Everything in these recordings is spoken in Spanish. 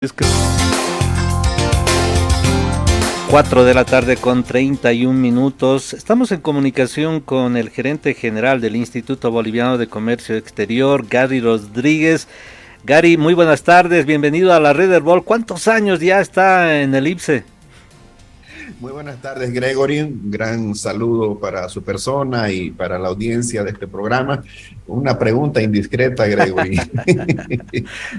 Es que 4 de la tarde con 31 minutos. Estamos en comunicación con el gerente general del Instituto Boliviano de Comercio Exterior, Gary Rodríguez. Gary, muy buenas tardes, bienvenido a la Red Herbol. ¿Cuántos años ya está en el IPSE? Muy buenas tardes, Gregory. Un gran saludo para su persona y para la audiencia de este programa. Una pregunta indiscreta, Gregory.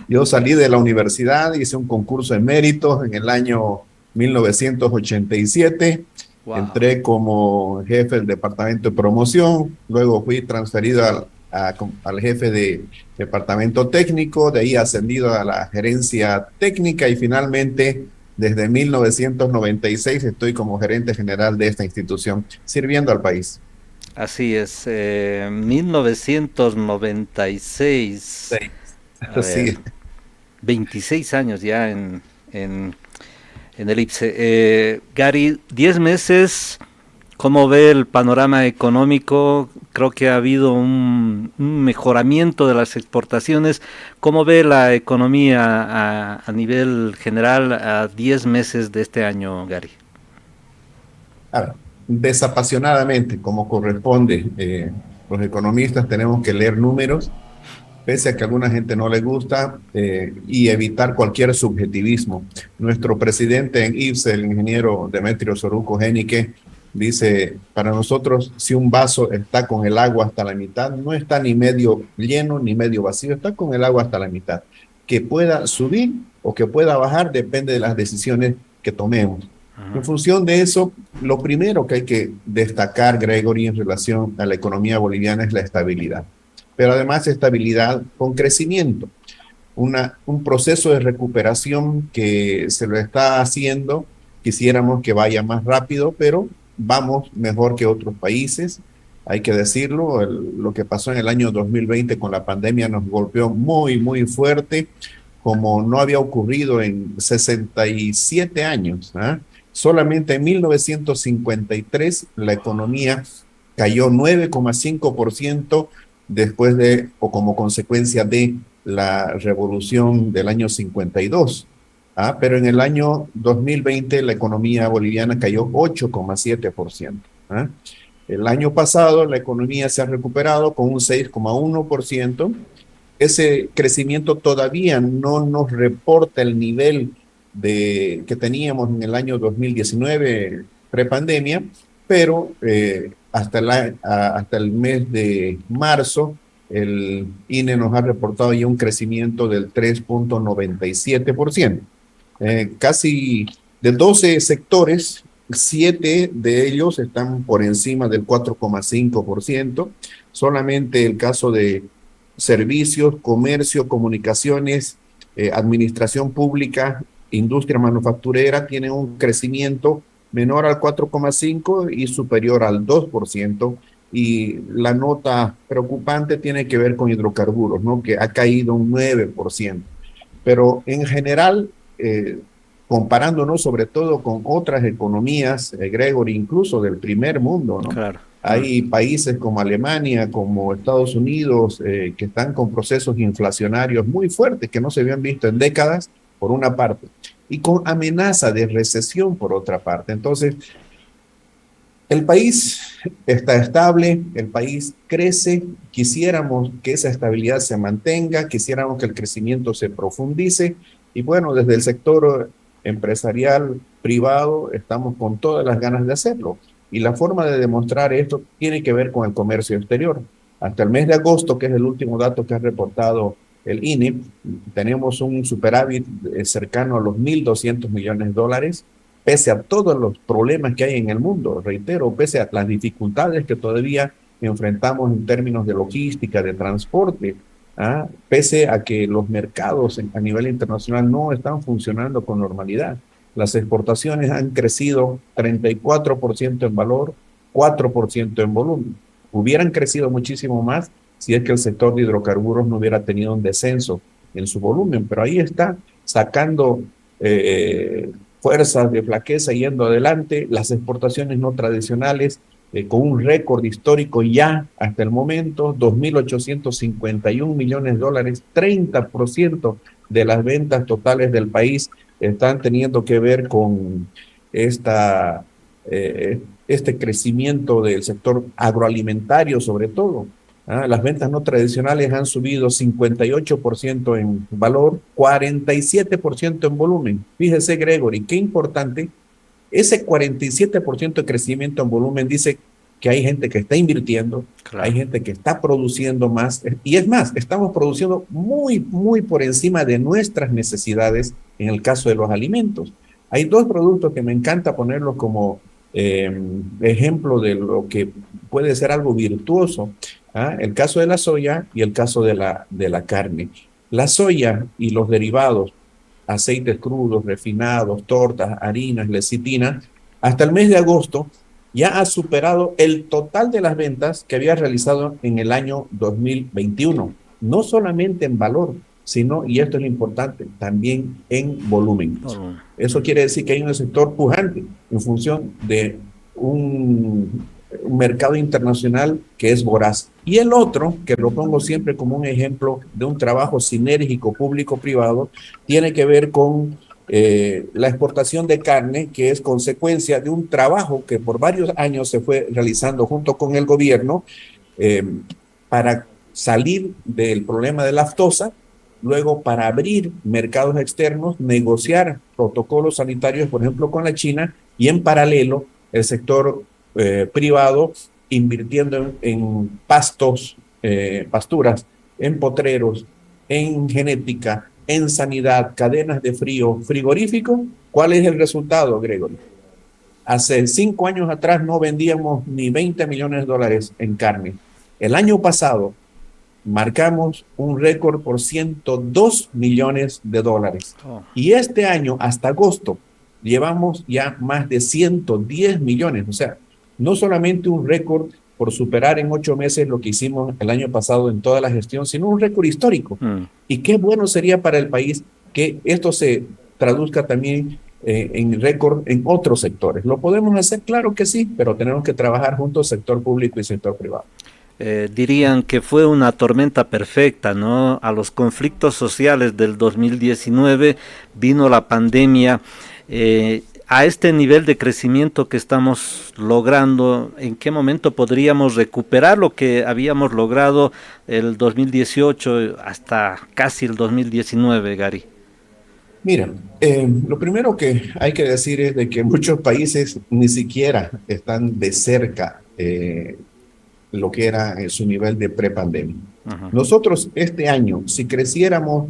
Yo salí de la universidad, hice un concurso de méritos en el año 1987. Wow. Entré como jefe del departamento de promoción, luego fui transferido al jefe de departamento técnico, de ahí ascendido a la gerencia técnica y finalmente desde 1996 estoy como gerente general de esta institución, sirviendo al país. Así es, 1996. Sí, A ver, así. 26 años ya en el IPSE. Gary, 10 meses. ¿Cómo ve el panorama económico? Creo que ha habido un mejoramiento de las exportaciones. ¿Cómo ve la economía a nivel general a 10 meses de este año, Gary? A ver, desapasionadamente, como corresponde, los economistas tenemos que leer números, pese a que a alguna gente no le gusta, y evitar cualquier subjetivismo. Nuestro presidente en IPSE, el ingeniero Demetrio Soruco Génique, dice, para nosotros, si un vaso está con el agua hasta la mitad, no está ni medio lleno ni medio vacío, está con el agua hasta la mitad. Que pueda subir o que pueda bajar depende de las decisiones que tomemos. En función de eso, lo primero que hay que destacar, Gregory, en relación a la economía boliviana es la estabilidad, pero además estabilidad con crecimiento, un proceso de recuperación que se lo está haciendo. Quisiéramos que vaya más rápido, pero vamos mejor que otros países. Hay que decirlo, lo que pasó en el año 2020 con la pandemia nos golpeó muy, muy fuerte, como no había ocurrido en 67 años. ¿Ah? Solamente en 1953 la economía cayó 9,5% después de o como consecuencia de la revolución del año 52. ¿Ah? Pero en el año 2020 la economía boliviana cayó 8,7%. ¿Ah? El año pasado la economía se ha recuperado con un 6,1%. Ese crecimiento todavía no nos reporta el nivel que teníamos en el año 2019, prepandemia, pero hasta el mes de marzo, el INE nos ha reportado ya un crecimiento del 3,97%. Casi de 12 sectores, 7 de ellos están por encima del 4,5%. Solamente el caso de servicios, comercio, comunicaciones, administración pública, industria manufacturera tienen un crecimiento menor al 4,5 y superior al 2%. Y la nota preocupante tiene que ver con hidrocarburos, ¿no? Que ha caído un 9%. Pero en general, comparándonos sobre todo con otras economías, Gregory, incluso del primer mundo, ¿no? Claro. Hay países como Alemania, como Estados Unidos, que están con procesos inflacionarios muy fuertes que no se habían visto en décadas, por una parte, y con amenaza de recesión por otra parte. Entonces, el país está estable, el país crece, quisiéramos que esa estabilidad se mantenga, quisiéramos que el crecimiento se profundice y bueno, desde el sector empresarial privado estamos con todas las ganas de hacerlo. Y la forma de demostrar esto tiene que ver con el comercio exterior. Hasta el mes de agosto, que es el último dato que ha reportado el INE, tenemos un superávit cercano a los $1.200 millones, pese a todos los problemas que hay en el mundo, reitero, pese a las dificultades que todavía enfrentamos en términos de logística, de transporte, ¿ah? Pese a que los mercados a nivel internacional no están funcionando con normalidad. Las exportaciones han crecido 34% en valor, 4% en volumen. Hubieran crecido muchísimo más si es que el sector de hidrocarburos no hubiera tenido un descenso en su volumen, pero ahí está sacando fuerzas de flaqueza yendo adelante, las exportaciones no tradicionales con un récord histórico ya hasta el momento, $2.851 millones, 30% de las ventas totales del país están teniendo que ver con esta, este crecimiento del sector agroalimentario sobre todo. Las ventas no tradicionales han subido 58% en valor, 47% en volumen. Fíjese, Gregory, qué importante. Ese 47% de crecimiento en volumen dice que hay gente que está invirtiendo, hay Claro. gente que está produciendo más. Y es más, estamos produciendo muy por encima de nuestras necesidades en el caso de los alimentos. Hay dos productos que me encanta ponerlos como eh, ejemplo de lo que puede ser algo virtuoso. El caso de la soya y el caso de la carne. La soya y los derivados, aceites crudos, refinados, tortas, harinas, lecitina, hasta el mes de agosto ya ha superado el total de las ventas que había realizado en el año 2021. No solamente en valor, sino, y esto es lo importante, también en volumen. Eso quiere decir que hay un sector pujante en función de un mercado internacional que es voraz. Y el otro, que lo pongo siempre como un ejemplo de un trabajo sinérgico público-privado, tiene que ver con la exportación de carne, que es consecuencia de un trabajo que por varios años se fue realizando junto con el gobierno eh, para salir del problema de la aftosa, luego para abrir mercados externos, negociar protocolos sanitarios, por ejemplo, con la China, y en paralelo el sector privado invirtiendo en pastos, pasturas, en potreros, en genética, en sanidad, cadenas de frío, frigorífico. ¿Cuál es el resultado, Gregory? Hace 5 años atrás no vendíamos ni 20 millones de dólares en carne. El año pasado marcamos un récord por 102 millones de dólares. Oh. Y este año, hasta agosto, llevamos ya más de 110 millones. O sea, no solamente un récord por superar en 8 meses lo que hicimos el año pasado en toda la gestión, sino un récord histórico. Y qué bueno sería para el país que esto se traduzca también en récord en otros sectores. ¿Lo podemos hacer? Claro que sí, pero tenemos que trabajar juntos, sector público y sector privado. Dirían que fue una tormenta perfecta, ¿no? A los conflictos sociales del 2019 vino la pandemia. A este nivel de crecimiento que estamos logrando, ¿en qué momento podríamos recuperar lo que habíamos logrado el 2018 hasta casi el 2019, Gary? Mira, lo primero que hay que decir es de que muchos países ni siquiera están de cerca lo que era su nivel de prepandemia. Nosotros este año, si creciéramos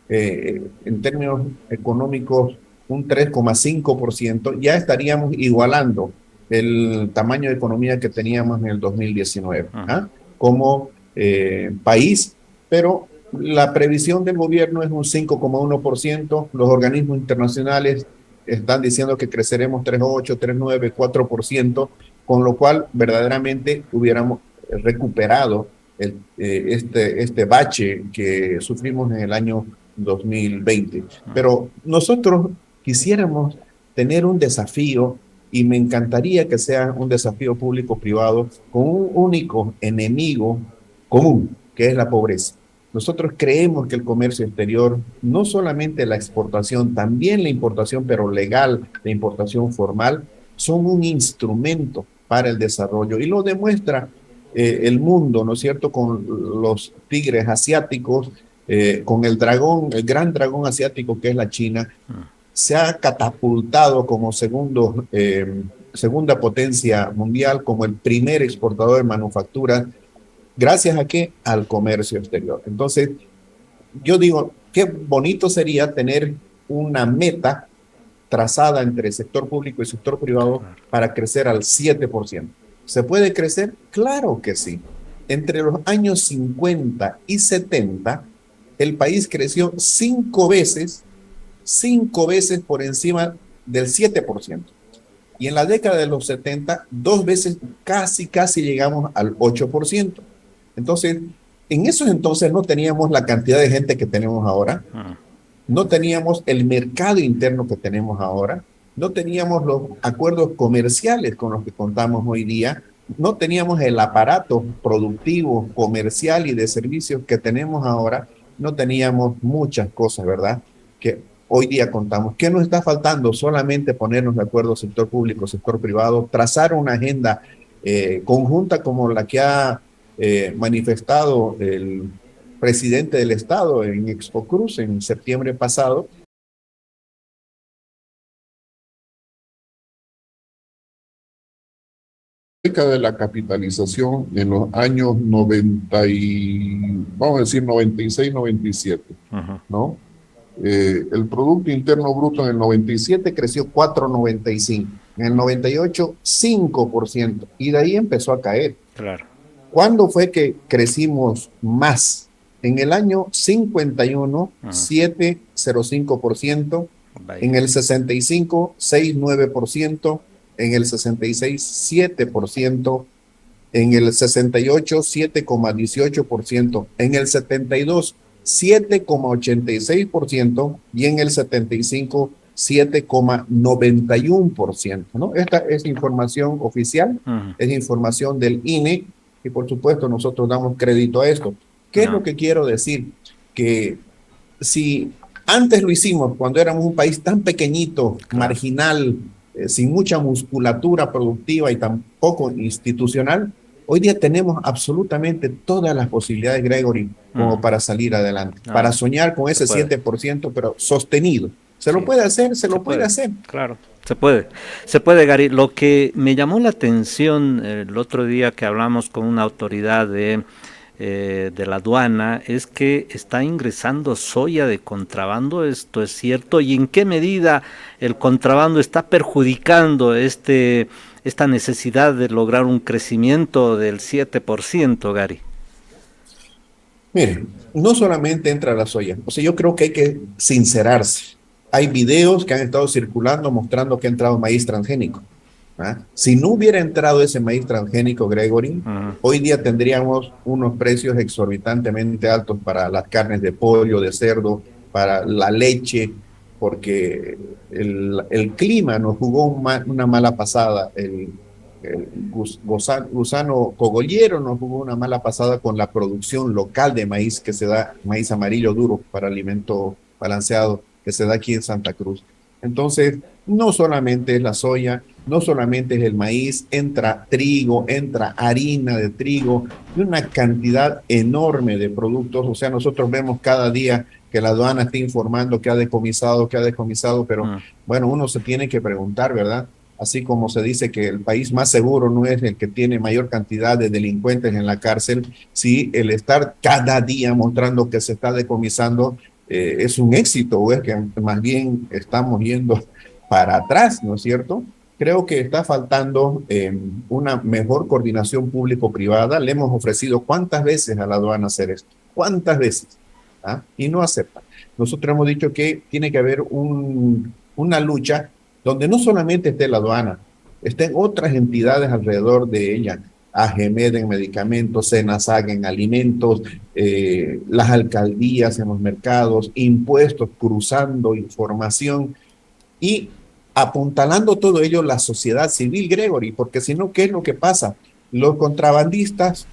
en términos económicos un 3,5%, ya estaríamos igualando el tamaño de economía que teníamos en el 2019 como país, pero la previsión del gobierno es un 5,1%, los organismos internacionales están diciendo que creceremos 3,8, 3,9, 4%, con lo cual verdaderamente hubiéramos recuperado este bache que sufrimos en el año 2020. Pero nosotros quisiéramos tener un desafío y me encantaría que sea un desafío público-privado con un único enemigo común, que es la pobreza. Nosotros creemos que el comercio exterior, no solamente la exportación, también la importación, pero legal, la importación formal, son un instrumento para el desarrollo y lo demuestra el mundo, ¿no es cierto?, con los tigres asiáticos, con el dragón, el gran dragón asiático que es la China, se ha catapultado como segunda potencia mundial, como el primer exportador de manufacturas. ¿Gracias a qué? Al comercio exterior. Entonces, yo digo, qué bonito sería tener una meta trazada entre el sector público y el sector privado para crecer al 7%. ¿Se puede crecer? Claro que sí. Entre los años 50 y 70, el país creció 5 veces por encima del 7%. Y en la década de los 70, 2 veces casi llegamos al 8%. Entonces, en esos entonces no teníamos la cantidad de gente que tenemos ahora, no teníamos el mercado interno que tenemos ahora, no teníamos los acuerdos comerciales con los que contamos hoy día, no teníamos el aparato productivo, comercial y de servicios que tenemos ahora, no teníamos muchas cosas, ¿verdad? Que hoy día contamos. ¿Qué nos está faltando? Solamente ponernos de acuerdo, sector público, sector privado, trazar una agenda conjunta como la que ha manifestado el presidente del Estado en Expo Cruz en septiembre pasado. De la capitalización en los años 90 y, vamos a decir, 96, 97, ¿no? El Producto Interno Bruto en el 97 creció 4,95, en el 98, 5%, y de ahí empezó a caer. Claro. ¿Cuándo fue que crecimos más? En el año 51, 7,05%, en el 65, 6,9%, en el 66, 7%, en el 68, 7,18%, en el 72, 7,86% y en el 75, 7,91%, ¿no? Esta es información oficial, es información del INE y por supuesto nosotros damos crédito a esto. ¿Qué es lo que quiero decir? Que si antes lo hicimos cuando éramos un país tan pequeñito, marginal, sin mucha musculatura productiva y tampoco institucional, hoy día tenemos absolutamente todas las posibilidades, Gregory, como para salir adelante, para soñar con ese 7%, pero sostenido. ¿Se lo puede hacer? Se lo puede hacer. Claro, se puede, Gary. Lo que me llamó la atención el otro día que hablamos con una autoridad de la aduana es que está ingresando soya de contrabando. ¿Esto es cierto? ¿Y en qué medida el contrabando está perjudicando esta necesidad de lograr un crecimiento del 7%, Gary? Miren, no solamente entra la soya, o sea, yo creo que hay que sincerarse. Hay videos que han estado circulando mostrando que ha entrado maíz transgénico. ¿Ah? Si no hubiera entrado ese maíz transgénico, Gregory, hoy día tendríamos unos precios exorbitantemente altos para las carnes de pollo, de cerdo, para la leche, porque el clima nos jugó una mala pasada. El gusano cogollero nos jugó una mala pasada con la producción local de maíz que se da, maíz amarillo duro para alimento balanceado que se da aquí en Santa Cruz. Entonces, no solamente es la soya, no solamente es el maíz, entra trigo, entra harina de trigo y una cantidad enorme de productos. O sea, nosotros vemos cada día que la aduana está informando que ha decomisado, pero bueno, uno se tiene que preguntar, ¿verdad? Así como se dice que el país más seguro no es el que tiene mayor cantidad de delincuentes en la cárcel, si el estar cada día mostrando que se está decomisando es un éxito o es que más bien estamos yendo para atrás, ¿no es cierto? Creo que está faltando una mejor coordinación público-privada. Le hemos ofrecido cuántas veces a la aduana hacer esto, cuántas veces, ¿ah? Y no acepta. Nosotros hemos dicho que tiene que haber una lucha donde no solamente esté la aduana, estén otras entidades alrededor de ella, AGMED en medicamentos, SENASAG en alimentos, las alcaldías en los mercados, impuestos, cruzando información y apuntalando todo ello la sociedad civil, Gregory, porque si no, ¿qué es lo que pasa? Los contrabandistas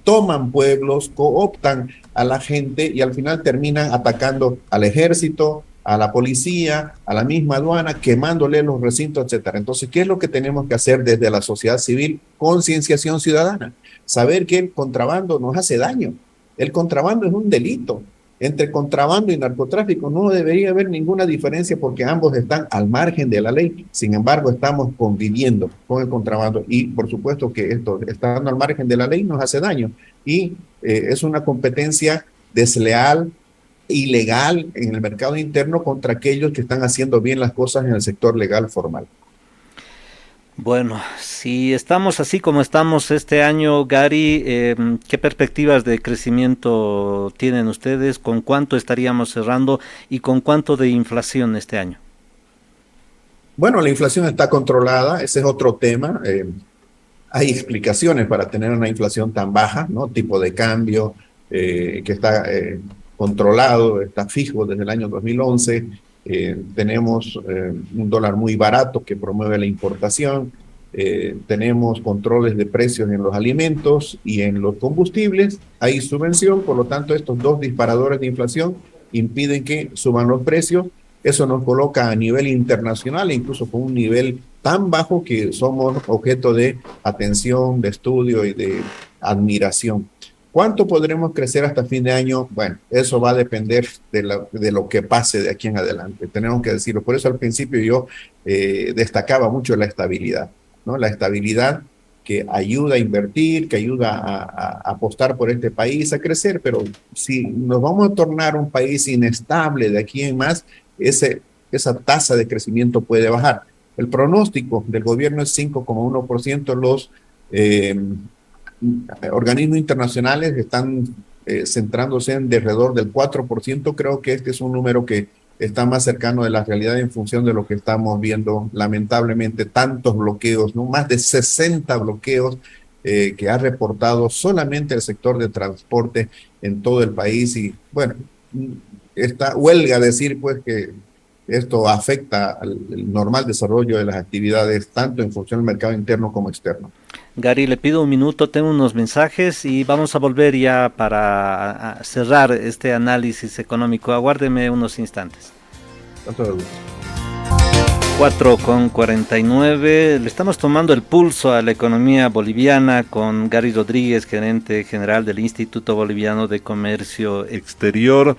toman pueblos, cooptan a la gente y al final terminan atacando al ejército, a la policía, a la misma aduana, quemándole los recintos, etcétera. Entonces, ¿qué es lo que tenemos que hacer desde la sociedad civil? Concienciación ciudadana. Saber que el contrabando nos hace daño. El contrabando es un delito. Entre contrabando y narcotráfico no debería haber ninguna diferencia porque ambos están al margen de la ley. Sin embargo, estamos conviviendo con el contrabando y por supuesto que esto, estando al margen de la ley, nos hace daño. Y es una competencia desleal, ilegal en el mercado interno contra aquellos que están haciendo bien las cosas en el sector legal formal. Bueno, si estamos así como estamos este año, Gary, ¿qué perspectivas de crecimiento tienen ustedes? ¿Con cuánto estaríamos cerrando y con cuánto de inflación este año? Bueno, la inflación está controlada, ese es otro tema. Hay explicaciones para tener una inflación tan baja, ¿no? Tipo de cambio que está controlado, está fijo desde el año 2011. Tenemos un dólar muy barato que promueve la importación. tenemos controles de precios en los alimentos y en los combustibles, hay subvención, por lo tanto estos dos disparadores de inflación impiden que suban los precios. Eso nos coloca a nivel internacional, incluso con un nivel tan bajo que somos objeto de atención, de estudio y de admiración. ¿Cuánto podremos crecer hasta fin de año? Bueno, eso va a depender de lo que pase de aquí en adelante. Tenemos que decirlo. Por eso al principio yo destacaba mucho la estabilidad, ¿no? La estabilidad que ayuda a invertir, que ayuda a apostar por este país, a crecer, pero si nos vamos a tornar un país inestable de aquí en más, esa tasa de crecimiento puede bajar. El pronóstico del gobierno es 5,1%. Los organismos internacionales están centrándose en de alrededor del 4%. Creo que este es un número que está más cercano de la realidad en función de lo que estamos viendo, lamentablemente, tantos bloqueos, ¿no? Más de 60 bloqueos que ha reportado solamente el sector de transporte en todo el país. Y bueno, esta huelga decir pues que esto afecta al normal desarrollo de las actividades, tanto en función del mercado interno como externo. Gary, le pido un minuto, tengo unos mensajes y vamos a volver ya para cerrar este análisis económico. Aguárdeme unos instantes. 4:49, le estamos tomando el pulso a la economía boliviana con Gary Rodríguez, gerente general del Instituto Boliviano de Comercio Exterior,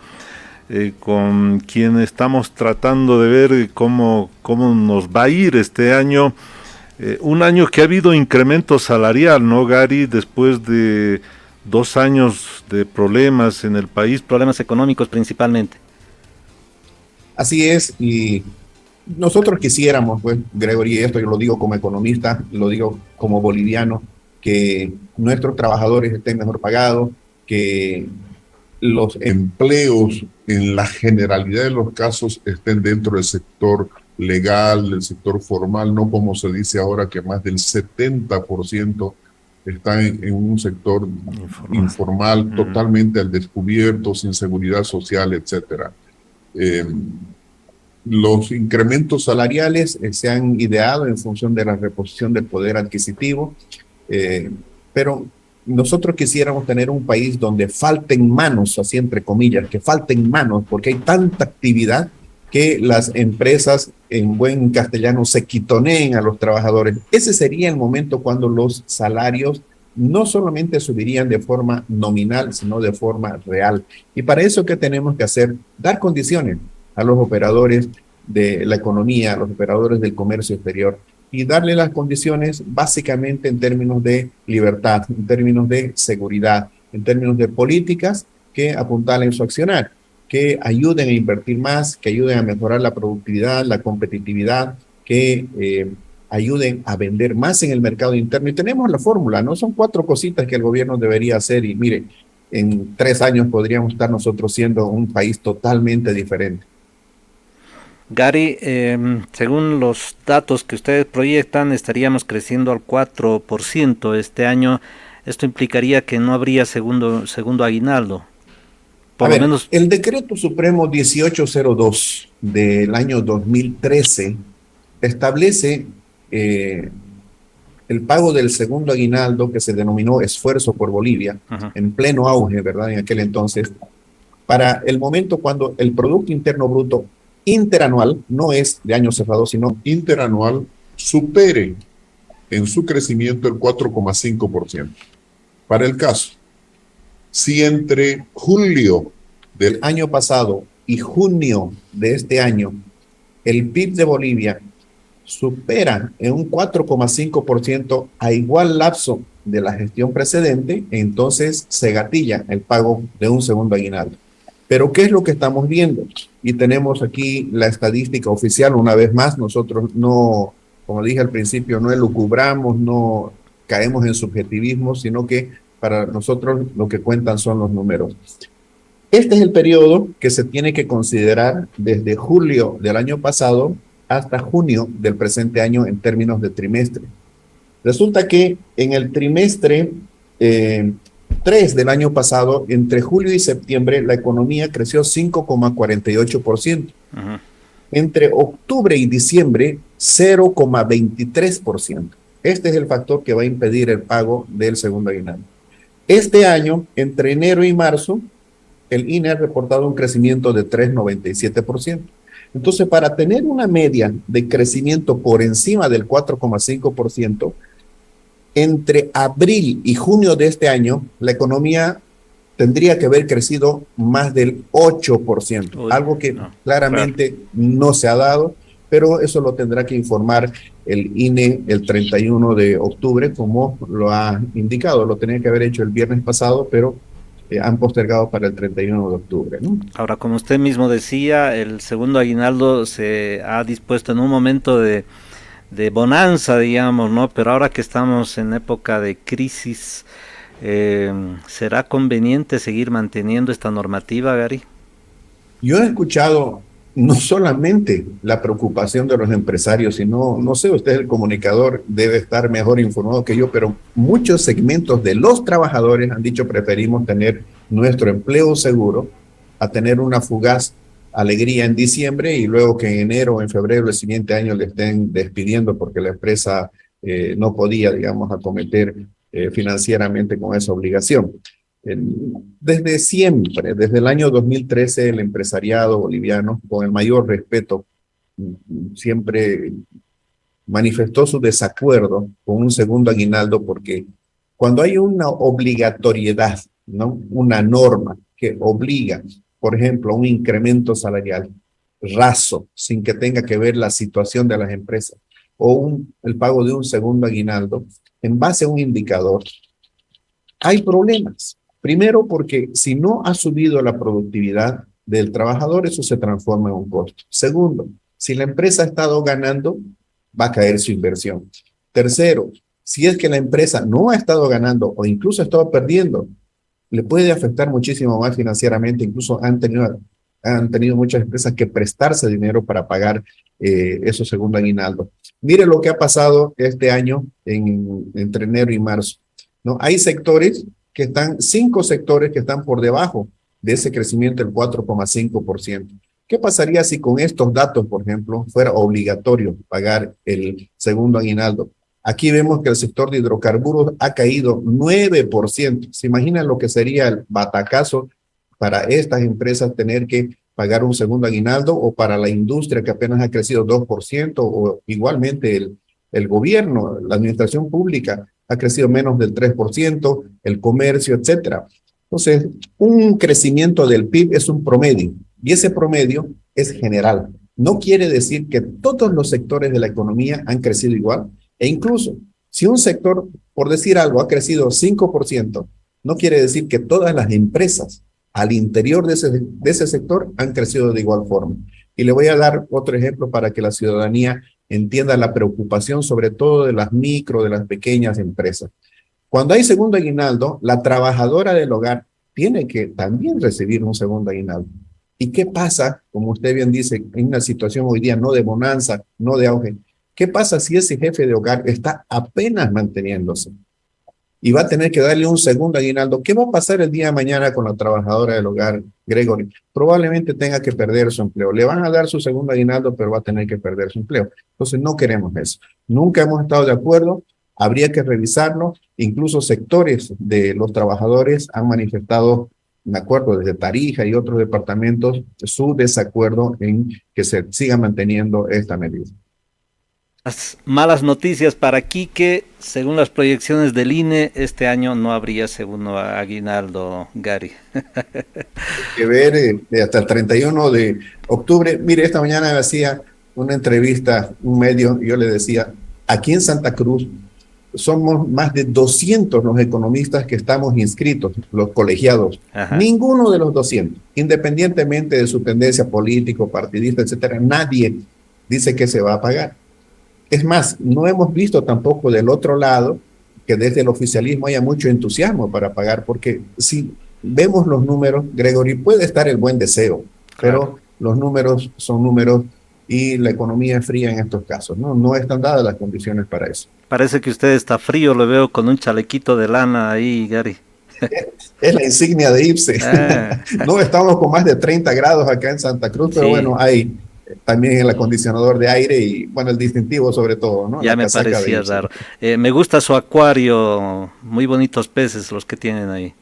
con quien estamos tratando de ver cómo nos va a ir este año. Un año que ha habido incremento salarial, ¿no, Gary? Después de 2 años de problemas en el país, problemas económicos principalmente. Así es, y nosotros quisiéramos, pues, Gregory, y esto yo lo digo como economista, lo digo como boliviano, que nuestros trabajadores estén mejor pagados, que los empleos en la generalidad de los casos estén dentro del sector legal, del sector formal, no como se dice ahora que más del 70% está en un sector informal, totalmente al descubierto, sin seguridad social, etcétera. Los incrementos salariales se han ideado en función de la reposición del poder adquisitivo, pero nosotros quisiéramos tener un país donde falten manos, así entre comillas, que falten manos, porque hay tanta actividad que las empresas, en buen castellano, se quitoneen a los trabajadores. Ese sería el momento cuando los salarios no solamente subirían de forma nominal, sino de forma real. Y para eso, ¿qué tenemos que hacer? Dar condiciones a los operadores de la economía, a los operadores del comercio exterior, y darle las condiciones básicamente en términos de libertad, en términos de seguridad, en términos de políticas que apuntalen su accionar, que ayuden a invertir más, que ayuden a mejorar la productividad, la competitividad, que ayuden a vender más en el mercado interno. Y tenemos la fórmula, ¿no? Son 4 cositas que el gobierno debería hacer y mire, en 3 años podríamos estar nosotros siendo un país totalmente diferente. Gary, según los datos que ustedes proyectan, estaríamos creciendo al 4% este año. Esto implicaría que no habría segundo aguinaldo. Por lo menos. El decreto supremo 1802 del año 2013 establece el pago del segundo aguinaldo, que se denominó Esfuerzo por Bolivia, en pleno auge, ¿verdad? En aquel entonces, para el momento cuando el Producto Interno Bruto interanual, no es de año cerrado, sino interanual, supere en su crecimiento el 4,5%. Para el caso, si entre julio del año pasado y junio de este año el PIB de Bolivia supera en un 4,5% a igual lapso de la gestión precedente, entonces se gatilla el pago de un segundo aguinaldo. Pero ¿qué es lo que estamos viendo? Y tenemos aquí la estadística oficial. Una vez más, nosotros no, como dije al principio, no elucubramos, no caemos en subjetivismo, sino que para nosotros lo que cuentan son los números. Este es el periodo que se tiene que considerar desde julio del año pasado hasta junio del presente año en términos de trimestre. Resulta que en el trimestre 3 del año pasado, entre julio y septiembre, la economía creció 5,48%. Entre octubre y diciembre, 0,23%. Este es el factor que va a impedir el pago del segundo aguinaldo. Este año, entre enero y marzo, el INE ha reportado un crecimiento de 3,97%. Entonces, para tener una media de crecimiento por encima del 4,5%, entre abril y junio de este año, la economía tendría que haber crecido más del 8%, Uy, algo que no, claramente claro. no se ha dado, pero eso lo tendrá que informar el INE el 31 de octubre, como lo ha indicado. Lo tenía que haber hecho el viernes pasado, pero han postergado para el 31 de octubre, ¿no? Ahora, como usted mismo decía, el segundo aguinaldo se ha dispuesto en un momento de bonanza, digamos, ¿no? Pero ahora que estamos en época de crisis, ¿será conveniente seguir manteniendo esta normativa, Gary? Yo he escuchado no solamente la preocupación de los empresarios, sino, no sé, usted el comunicador debe estar mejor informado que yo, pero muchos segmentos de los trabajadores han dicho preferimos tener nuestro empleo seguro a tener una fugaz alegría en diciembre y luego que en enero o en febrero del siguiente año le estén despidiendo porque la empresa no podía, digamos, acometer financieramente con esa obligación. Desde siempre, desde el año 2013, el empresariado boliviano, con el mayor respeto, siempre manifestó su desacuerdo con un segundo aguinaldo porque cuando hay una obligatoriedad, ¿no? Una norma que obliga, por ejemplo, a un incremento salarial raso, sin que tenga que ver la situación de las empresas, o el pago de un segundo aguinaldo, en base a un indicador, hay problemas. Primero, porque si no ha subido la productividad del trabajador, eso se transforma en un costo. Segundo, si la empresa ha estado ganando, va a caer su inversión. Tercero, si es que la empresa no ha estado ganando o incluso ha estado perdiendo, le puede afectar muchísimo más financieramente. Incluso han tenido muchas empresas que prestarse dinero para pagar esos segundo aguinaldo. Mire lo que ha pasado este año entre enero y marzo. ¿No? Hay sectores que están, 5 sectores que están por debajo de ese crecimiento del 4,5%. ¿Qué pasaría si con estos datos, por ejemplo, fuera obligatorio pagar el segundo aguinaldo? Aquí vemos que el sector de hidrocarburos ha caído 9%. ¿Se imaginan lo que sería el batacazo para estas empresas tener que pagar un segundo aguinaldo o para la industria que apenas ha crecido 2% o igualmente el gobierno, la administración pública ha crecido menos del 3%, el comercio, etcétera? Entonces, un crecimiento del PIB es un promedio y ese promedio es general. No quiere decir que todos los sectores de la economía han crecido igual e incluso si un sector, por decir algo, ha crecido 5%, no quiere decir que todas las empresas al interior de ese sector han crecido de igual forma. Y le voy a dar otro ejemplo para que la ciudadanía entienda la preocupación sobre todo de las micro, de las pequeñas empresas. Cuando hay segundo aguinaldo, la trabajadora del hogar tiene que también recibir un segundo aguinaldo. ¿Y qué pasa, como usted bien dice, en una situación hoy día no de bonanza, no de auge? ¿Qué pasa si ese jefe de hogar está apenas manteniéndose y va a tener que darle un segundo aguinaldo? ¿Qué va a pasar el día de mañana con la trabajadora del hogar, Gregory? Probablemente tenga que perder su empleo. Le van a dar su segundo aguinaldo, pero va a tener que perder su empleo. Entonces no queremos eso. Nunca hemos estado de acuerdo. Habría que revisarlo. Incluso sectores de los trabajadores han manifestado, me acuerdo, desde Tarija y otros departamentos, su desacuerdo en que se siga manteniendo esta medida. Las malas noticias para Quique, según las proyecciones del INE, este año no habría segundo aguinaldo, Gary. Que ver hasta el 31 de octubre. Mire, esta mañana me hacía una entrevista, un medio, y yo le decía, aquí en Santa Cruz somos más de 200 los economistas que estamos inscritos, los colegiados. Ajá. Ninguno de los 200, independientemente de su tendencia político, partidista, etcétera, nadie dice que se va a pagar. Es más, no hemos visto tampoco del otro lado que desde el oficialismo haya mucho entusiasmo para pagar, porque si vemos los números, Gregory, puede estar el buen deseo, Claro. pero los números son números y la economía es fría en estos casos, ¿no? No están dadas las condiciones para eso. Parece que usted está frío, lo veo con un chalequito de lana ahí, Gary. Es la insignia de IPSE. Ah, No estamos con más de 30 grados acá en Santa Cruz, pero sí, bueno, hay también el acondicionador de aire y, bueno, el distintivo sobre todo, ¿no? Ya La me casaca de parecía IPSE. raro. Me gusta su acuario, muy bonitos peces los que tienen ahí.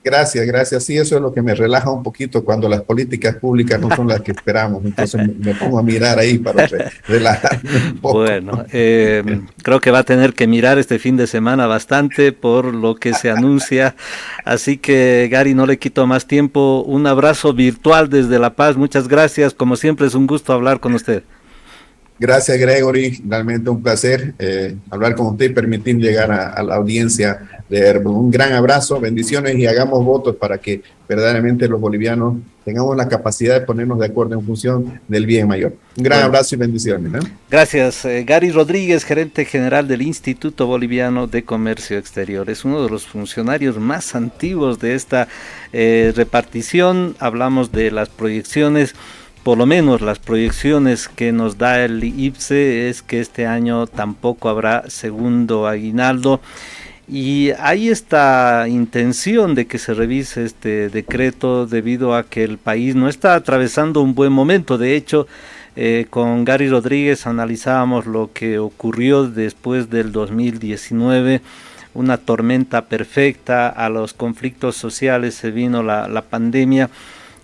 Gracias, gracias. Sí, eso es lo que me relaja un poquito cuando las políticas públicas no son las que esperamos. Entonces me pongo a mirar ahí para relajarme un poco. Bueno, creo que va a tener que mirar este fin de semana bastante por lo que se anuncia. Así que, Gary, no le quito más tiempo. Un abrazo virtual desde La Paz. Muchas gracias. Como siempre, es un gusto hablar con usted. Gracias, Gregory. Realmente un placer hablar con usted y permitir llegar a la audiencia de Airbus. Un gran abrazo, bendiciones y hagamos votos para que verdaderamente los bolivianos tengamos la capacidad de ponernos de acuerdo en función del bien mayor. Un gran Bueno, abrazo y bendiciones, ¿eh? gracias. Gary Rodríguez, gerente general del Instituto Boliviano de Comercio Exterior. Es uno de los funcionarios más antiguos de esta repartición. Hablamos de las proyecciones. Por lo menos las proyecciones que nos da el IPSE es que este año tampoco habrá segundo aguinaldo. Y hay esta intención de que se revise este decreto debido a que el país no está atravesando un buen momento. De hecho, con Gary Rodríguez analizábamos lo que ocurrió después del 2019, una tormenta perfecta, a los conflictos sociales se vino la pandemia,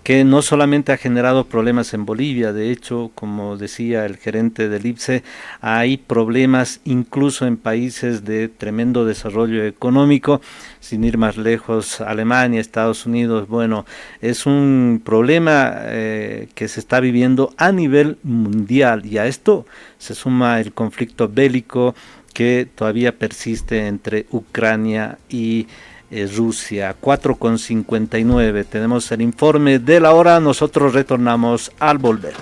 que no solamente ha generado problemas en Bolivia. De hecho, como decía el gerente del IPSE, hay problemas incluso en países de tremendo desarrollo económico, sin ir más lejos, Alemania, Estados Unidos. Bueno, es un problema que se está viviendo a nivel mundial, y a esto se suma el conflicto bélico que todavía persiste entre Ucrania y Rusia. 4:59. Tenemos el informe de la hora. Nosotros retornamos al volver.